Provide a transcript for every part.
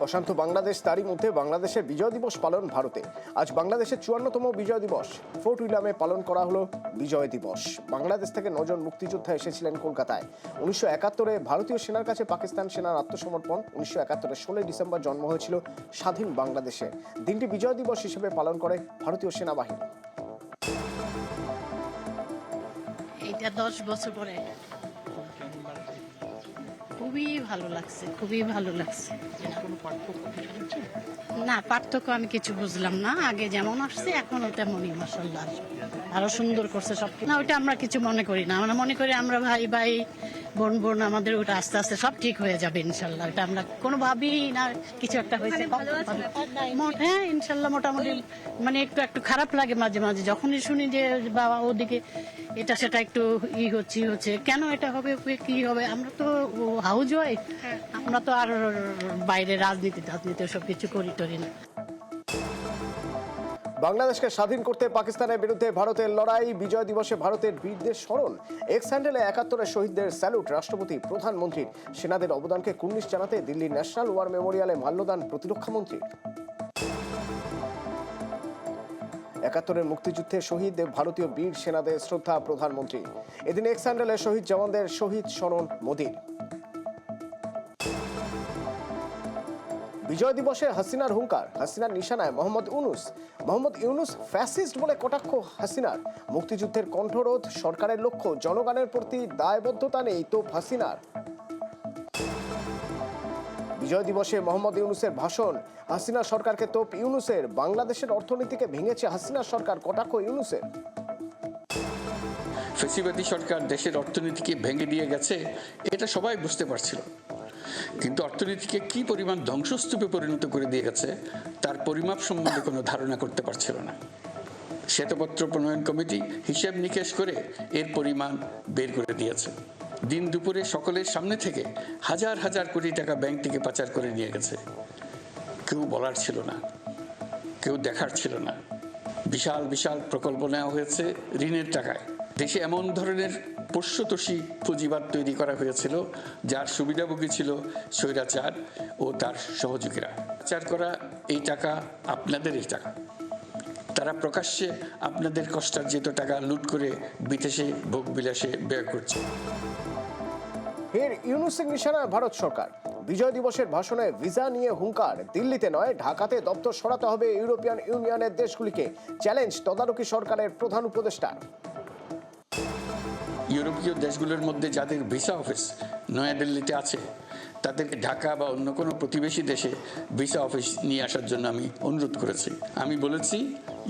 অশান্ত বাংলাদেশ, তারই মধ্যে বাংলাদেশের বিজয় দিবস পালন ভারতে। আজ বাংলাদেশের 54তম বিজয় দিবস। ফোর্ট উইলিয়ামে পালন করা হলো বিজয় দিবস। বাংলাদেশ থেকে 9 জন মুক্তিযোদ্ধা এসেছিলেন কলকাতায়। 1971-এ ভারতীয় সেনার কাছে পাকিস্তান সেনার আত্মসমর্পণ। 1971-এর 16 ডিসেম্বর জন্ম হয়েছিল স্বাধীন বাংলাদেশে। দিনটি বিজয় দিবস হিসেবে পালন করে ভারতীয় সেনাবাহিনী। এটা 10 বছর পরে খুবই ভালো লাগছে, খুবই ভালো লাগছে। না, পার্থক্য আমি কিছু বুঝলাম না। আগে যেমন আসছে এখনো তেমনই, মাশাআল্লাহ। আরো সুন্দর করছে সব। না, ওইটা আমরা কিছু মনে করি না। আমরা মনে করি আমরা ভাই ভাই, বোন বোন, আমাদের ওটা আস্তে আস্তে সব ঠিক হয়ে যাবে ইনশাল্লাহ। এটা আমরা কোনো ভাবি না কিছু একটা হয়েছে। হ্যাঁ, ইনশাল্লাহ মোটামুটি। মানে একটু একটু খারাপ লাগে মাঝে মাঝে যখনই শুনি যে বাবা ওদিকে এটা সেটা একটু হচ্ছে কেন এটা হবে, কি হবে। আমরা তো হাউস ওয়াইফ, আমরা তো আর বাইরে রাজনীতি সব কিছু করি না। বাংলাদেশকে স্বাধীন করতে পাকিস্তানের বিরুদ্ধে ভারতের লড়াই। বিজয় দিবসে ভারতের বীরদের স্মরণ। এক্স হ্যান্ডেলে 71-এর শহীদদের স্যালুট রাষ্ট্রপতি, প্রধানমন্ত্রীর। সেনাদের অবদানকে কুর্নিশ জানাতে দিল্লির ন্যাশনাল ওয়ার মেমোরিয়ালে মাল্যদান প্রতিরক্ষা মন্ত্রীর। 71-এর মুক্তিযুদ্ধে শহীদ ভারতীয় বীর সেনাদের শ্রদ্ধা প্রধানমন্ত্রী। এদিন এক্স হ্যান্ডেলে শহীদ জওয়ানদের শহীদ স্মরণ মোদীর। বিজয় দিবসে হাসিনার হুঙ্কার, হাসিনার নিশানায় মোহাম্মদ ইউনুস ফ্যাসিস্ট বলে কটাক্ষ হাসিনার। মুক্তিযুদ্ধের কণ্ঠরোধ সরকারের লক্ষ্য, জনগণের প্রতি দায়বদ্ধতা নেই তোপ হাসিনার। বিজয় দিবসে মোহাম্মদ ইউনুসের ভাষণ, হাসিনা সরকারকে তোপ ইউনুসের। বাংলাদেশের অর্থনীতিকে ভেঙেছে হাসিনা সরকার, কটাক্ষ ইউনুসের। ফ্যাসিবাদী সরকার দেশের অর্থনীতিকে ভেঙে দিয়ে গেছে, এটা সবাই বুঝতে পারছিল। কিন্তু অর্থনীতিকে কি পরিমাণ ধ্বংসস্তূপে পরিণত করে দিয়ে গেছে তার পরিমাপ সম্বন্ধে কোনো ধারণা করতে পারছিল না। শ্বেতপত্র প্রণয়ন কমিটি হিসেব নিকেশ করে এর পরিমাণ বের করে দিয়েছে। দিন দুপুরে সকলের সামনে থেকে হাজার হাজার কোটি টাকা ব্যাংক থেকে পাচার করে নিয়ে গেছে। কেউ বলার ছিল না, কেউ দেখার ছিল না। বিশাল বিশাল প্রকল্প নেওয়া হয়েছে ঋণের টাকায়। দেশে এমন ধরনের পোষ্যতোষী পুঁজিবাদ তৈরি করা হয়েছিল যার সুবিধাভোগী ছিল স্বৈরাচার ও তার সহযোগীরা। পাচার করা এই টাকা আপনাদেরই টাকা। তারা প্রকাশ্যে আপনাদের কষ্টার্জিত টাকা লুট করে বিদেশে ভোগ বিলাসে ব্যয় করছে। ফের ইউনুসের নিশানায় ভারত সরকার। বিজয় দিবসের ভাষণে ভিসা নিয়ে হুঙ্কার, দিল্লিতে নয় ঢাকাতে দপ্তর সরাতে হবে ইউরোপিয়ান ইউনিয়নের দেশগুলিকে। চ্যালেঞ্জ তদারকি সরকারের প্রধান উপদেষ্টা। ইউরোপীয় দেশগুলোর মধ্যে যাদের ভিসা অফিস নয়াদিল্লিতে আছে তাদেরকে ঢাকা বা অন্য কোনো প্রতিবেশী দেশে ভিসা অফিস নিয়ে আসার জন্য আমি অনুরোধ করেছি। আমি বলেছি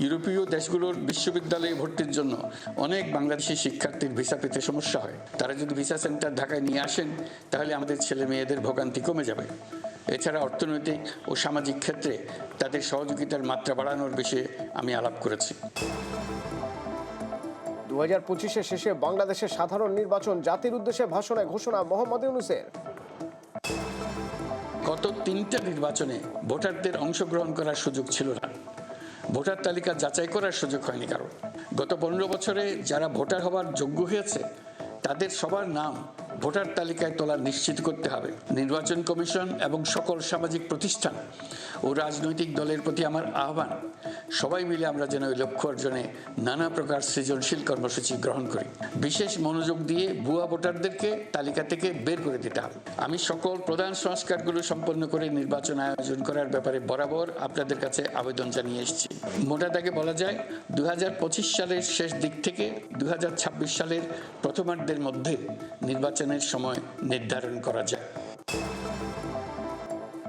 ইউরোপীয় দেশগুলোর বিশ্ববিদ্যালয়ে ভর্তির জন্য অনেক বাংলাদেশি শিক্ষার্থীর ভিসা পেতে সমস্যা হয়। তারা যদি ভিসা সেন্টার ঢাকায় নিয়ে আসেন তাহলে আমাদের ছেলে মেয়েদের ভোগান্তি কমে যাবে। এছাড়া অর্থনৈতিক ও সামাজিক ক্ষেত্রে তাদের সহযোগিতার মাত্রা বাড়ানোর বিষয়ে আমি আলাপ করেছি। 2025-এর শেষে বাংলাদেশের সাধারণ নির্বাচন, জাতির উদ্দেশ্যে ভাষণে ঘোষণা মোহাম্মদ ইউনুসের। গত 3টা নির্বাচনে ভোটারদের অংশগ্রহণ করার সুযোগ ছিল না। ভোটার তালিকা যাচাই করার সুযোগ হয়নি কারণ। গত 15 বছরে যারা ভোটার হওয়ার যোগ্য হয়েছে তাদের সবার নাম ভোটার তালিকায় তোলা নিশ্চিত করতে হবে। নির্বাচন কমিশন এবং সকল সামাজিক প্রতিষ্ঠান ও রাজনৈতিক দলের প্রতি আমার আহ্বান, সবাই মিলে আমরা যেন ওই লক্ষ্য অর্জনে নানা প্রকার সৃজনশীল কর্মসূচি গ্রহণ করি। বিশেষ মনোযোগ দিয়ে ভুয়া ভোটারদেরকে তালিকা থেকে বের করে দিতে হবে। আমি সকল প্রধান সংস্কারগুলো সম্পন্ন করে নির্বাচন আয়োজন করার ব্যাপারে বরাবর আপনাদের কাছে আবেদন জানিয়ে এসেছি। মোটা দাগে বলা যায় 2025 সালের শেষ দিক থেকে 2026 সালের প্রথমার্ধের মধ্যে নির্বাচনের সময় নির্ধারণ করা যায়।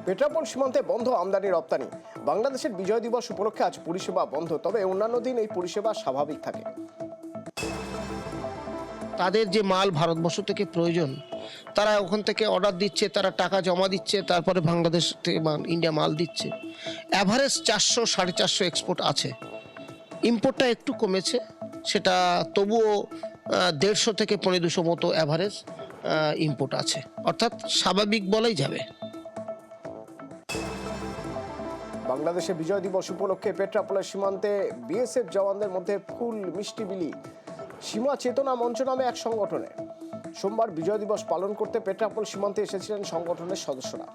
পেট্রাপোল সীমান্তে বন্ধ আমদানি রপ্তানি। বাংলাদেশের বিজয় দিবস উপলক্ষে আজ পরিষেবা বন্ধ, তবে অন্যান্য দিন এই পরিষেবা স্বাভাবিক থাকে। তাদের যে মাল ভারতবর্ষ থেকে প্রয়োজন তারা ওখান থেকে অর্ডার দিচ্ছে, তারা টাকা জমা দিচ্ছে, তারপরে বাংলাদেশ থেকে ইন্ডিয়া মাল দিচ্ছে। অ্যাভারেজ 400-450 এক্সপোর্ট আছে। ইম্পোর্টটা একটু কমেছে, সেটা তবুও 150 থেকে 250 মতো অ্যাভারেজ ইম্পোর্ট আছে, অর্থাৎ স্বাভাবিক বলাই যাবে। বাংলাদেশে বিজয় দিবস উপলক্ষে পেট্রাপোলের সীমান্তে বিএসএফ জওয়ানদের মধ্যে ফুল মিষ্টি বিলি। সীমা চেতনা মঞ্চ নামে এক সংগঠনে সোমবার বিজয় দিবস পালন করতে পেট্রাপোল সীমান্তে এসেছিলেন সংগঠনের সদস্যরা।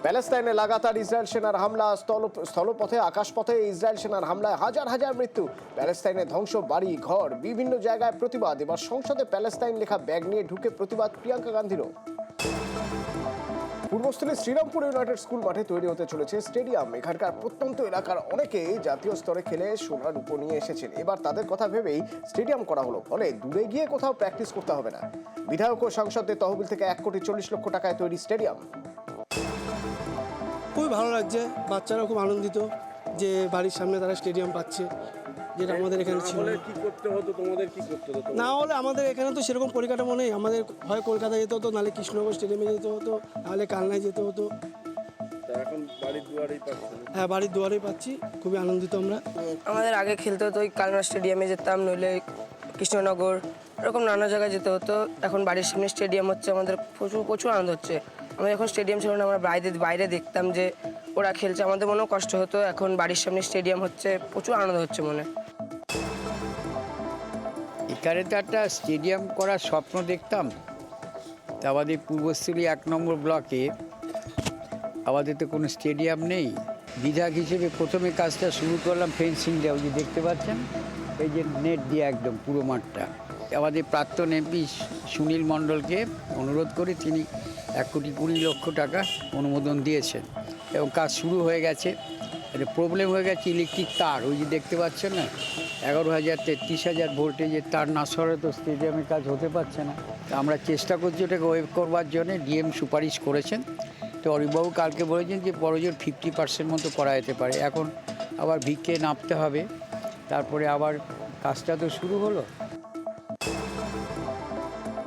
প্যালেস্তাইনে লাগাতার ইসরায়েল সেনার হামলা, স্থলপথে আকাশপথে ইসরায়েল সেনার হামলায় হাজার হাজার মৃত্যু। প্যালেস্তাইনে ধ্বংস বাড়ি ঘর, বিভিন্ন জায়গায় প্রতিবাদ। এবার সংসদে প্যালেস্তাইন লেখা ব্যাগ নিয়ে ঢুকে প্রতিবাদ প্রিয়াঙ্কা গান্ধীরও। পূর্বস্থলী শ্রীরামপুর ইউনাইটেড স্কুল মাঠে তৈরি হতে চলেছে স্টেডিয়াম। এখানকার প্রত্যন্ত এলাকার অনেকেই জাতীয় স্তরে খেলে সোনার উপর নিয়ে এসেছেন। এবার তাদের কথা ভেবেই স্টেডিয়াম করা হলো, ফলে দূরে গিয়ে কোথাও প্র্যাকটিস করতে হবে না। বিধায়ক ও সাংসদদের তহবিল থেকে 1,40,00,000 টাকায় তৈরি স্টেডিয়াম। খুবই ভালো লাগছে, বাচ্চারা খুব আনন্দিত যে বাড়ির সামনে তারা স্টেডিয়াম পাচ্ছে, যেটা আমাদের এখানে ছিল না। কি করতে হতো, তোমাদের কি করতে হতো? না হলে আমাদের এখানে তো সেরকম পরিকাঠামো নেই। আমাদের হয় কলকাতা যেতে হতো, নাহলে কৃষ্ণনগর স্টেডিয়ামে যেতে হতো, নাহলে কালনায় যেতে হতো। এখন বাড়ির দুয়ারেই পাচ্ছে। হ্যাঁ, বাড়ির দুয়ারেই পাচ্ছি, খুবই আনন্দিত আমরা। আমাদের আগে খেলতে হতো ওই কালনা স্টেডিয়ামে যেতাম, নইলে কৃষ্ণনগর, এরকম নানা জায়গায় যেতে হতো। এখন বাড়ির সামনে স্টেডিয়াম হচ্ছে, আমাদের প্রচুর আনন্দ হচ্ছে। আমরা এখন স্টেডিয়াম ছিল না, আমরা বাইরে দেখতাম যে ওরা খেলছে, আমাদের মনেও কষ্ট হতো। এখন বাড়ির সামনে স্টেডিয়াম হচ্ছে, প্রচুর আনন্দ হচ্ছে মনে। এখানে তো একটা স্টেডিয়াম করার স্বপ্ন দেখতাম। তা আমাদের পূর্বস্থলী 1 নম্বর ব্লকে আমাদের তো কোনো স্টেডিয়াম নেই। বিধায়ক হিসেবে প্রথমে কাজটা শুরু করলাম ফেন্সিং দেওয়া, যে দেখতে পাচ্ছেন এই যে নেট দিয়ে একদম পুরো মাঠটা। আমাদের প্রাক্তন এমপি সুনীল মণ্ডলকে অনুরোধ করে তিনি 1,20,00,000 টাকা অনুমোদন দিয়েছেন এবং কাজ শুরু হয়ে গেছে। একটা প্রবলেম হয়ে গেছে, ইলেকট্রিক তার ওই যে দেখতে পাচ্ছেন না, 11,000 33,000 ভোল্টেজের তার না সরে তো স্টেডিয়ামের কাজ হতে পারছে না। তা আমরা চেষ্টা করছি ওটাকে ওয়েভ করবার জন্য, ডিএম সুপারিশ করেছেন। তো অরিবাবু কালকে বলেছেন যে প্রয়োজন 50% মতো করা যেতে পারে। এখন আবার ভিক্ষে নামতে হবে, তারপরে আবার কাজটা তো শুরু হলো।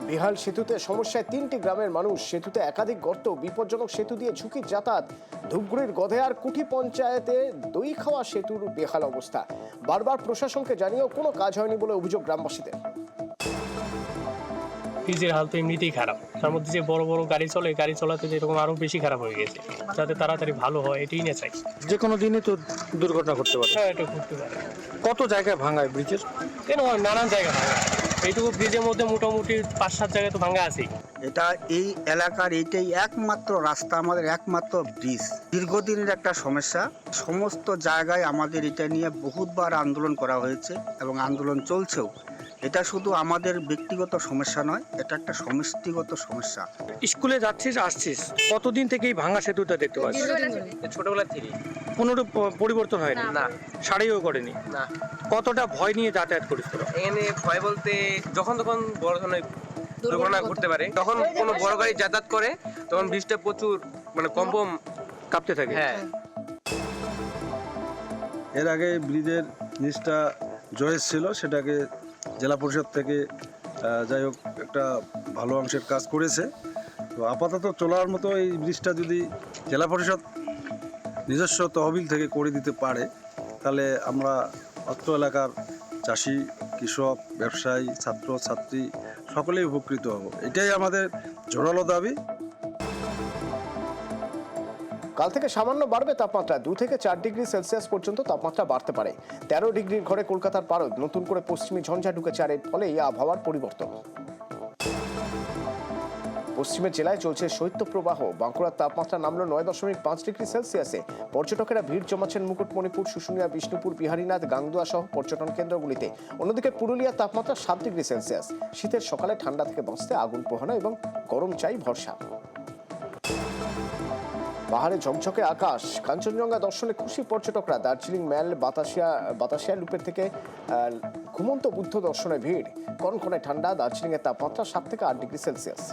বেহাল সেতুতে সমস্যায় 3টি গ্রামের মানুষ। সেতুতে একাধিক গর্ত, বিপজ্জনক সেতু দিয়ে ঝুঁকির যাতায়াত। ধূপগুড়ির গধেয়ার কুঠি পঞ্চায়েতে দই খাওয়া সেতুর বেহাল অবস্থা। বারবার প্রশাসনকে জানিয়েও কোনো কাজ হয়নি বলে অভিযোগ গ্রামবাসীদের। ব্রিজের হাল তো এমনিতেই খারাপ, তার মধ্যে যে বড় বড় গাড়ি চলে, গাড়ি চলাতে যেরকম আরো বেশি খারাপ হয়ে গেছে। যাতে তাড়াতাড়ি ভালো হয় এটাই না চাই। যে কোনো দিনই তো দুর্ঘটনা ঘটতে পারে। হ্যাঁ, এটা করতে পারে। কত জায়গায় ভাঙায় ব্রিজের? কেন নানান জায়গা ভাঙা, এইটুকু ব্রিজের মধ্যে মোটামুটি 5-7 জায়গায় তো ভাঙা আছেই। এটা এই এলাকার এইটাই একমাত্র রাস্তা, আমাদের একমাত্র ব্রিজ। দীর্ঘদিনের একটা সমস্যা। সমস্ত জায়গায় আমাদের এটা নিয়ে বহুতবার আন্দোলন করা হয়েছে এবং আন্দোলন চলছেও। এটা শুধু আমাদের ব্যক্তিগত সমস্যা নয়, এটা একটা সমষ্টিগত সমস্যা। স্কুলে যাচ্ছিস আসছিস, কতদিন থেকে এই ভাঙা সেতুটা দেখতে পাচ্ছিস? ছোটবেলা থেকে কোনো পরিবর্তন হয়নি? না, সারাইও করেনি? না। কতটা ভয় নিয়ে যাতায়াত করিস তোরা? এখানে ভয় বলতে যখন তখন বড় ধরনের দুর্ঘটনা ঘটতে পারে, তখন কোনো বড় গাড়ি যাতায়াত করে তখন ব্রিজটা প্রচুর কম্পন কাঁপতে থাকে। হ্যাঁ। এর আগে ব্রিজের নিচটা জয়েস ছিল, সেটাকে জেলা পরিষদ থেকে যাই হোক একটা ভালো অংশের কাজ করেছে। তো আপাতত চলার মতো এই ব্রিজটা যদি জেলা পরিষদ নিজস্ব তহবিল থেকে করে দিতে পারে, তাহলে আমরা অত্র এলাকার চাষি, কৃষক, ব্যবসায়ী, ছাত্র ছাত্রী সকলেই উপকৃত হব। এটাই আমাদের জোরালো দাবি। কাল থেকে সামান্য বাড়বে তাপমাত্রা। 2 থেকে 4 ডিগ্রি সেলসিয়াস পর্যন্ত তাপমাত্রা বাড়তে পারে। 13 ডিগ্রির ঘরে কলকাতার পারদ। নতুন করে পশ্চিমী ঝঞ্ঝা ঢুকেছে, আর এর ফলে আবহাওয়ার পরিবর্তন। পশ্চিমের জেলায় চলছে শৈত্যপ্রবাহ। বাঁকুড়ার তাপমাত্রা নামলো 9.5 ডিগ্রি সেলসিয়াসে। পর্যটকেরা ভিড় জমাচ্ছেন মুকুটমণিপুর, শুশুনিয়া, বিষ্ণুপুর, বিহারীনাথ, গাংদুয়া সহ পর্যটন কেন্দ্রগুলিতে। অন্যদিকে পুরুলিয়ার তাপমাত্রা 7 ডিগ্রি সেলসিয়াস। শীতের সকালে ঠান্ডা থেকে বাঁচতে আগুন পোহানো এবং গরম চাই ভরসা। পাহাড়ে ঝকঝকে আকাশ, কাঞ্চনজঙ্ঘা দর্শনে খুশি পর্যটকরা। দার্জিলিং ম্যাল, বাতাসিয়া লুপের থেকে ঘুমন্ত বুদ্ধ দর্শনে ভিড়। কনকনে ঠান্ডা। দার্জিলিংয়ের তাপমাত্রা 7 থেকে 8 ডিগ্রি সেলসিয়াস।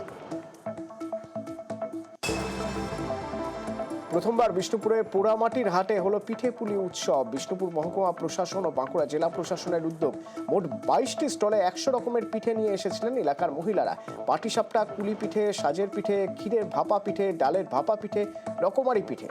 প্রথমবার বিষ্ণুপুরে পোড়ামাটির হাটে হলো পিঠে পুলি উৎসব। বিষ্ণুপুর মহকুমা প্রশাসন ও বাঁকুড়া জেলা প্রশাসনের উদ্যোগ। মোট 22টি স্টলে 100 রকমের পিঠে নিয়ে এসেছিলেন এলাকার মহিলারা। পাটিসাপটা, কুলি পিঠে, সাজের পিঠে, ক্ষীরের ভাপা পিঠে, ডালের ভাপা পিঠে, রকমারি পিঠে।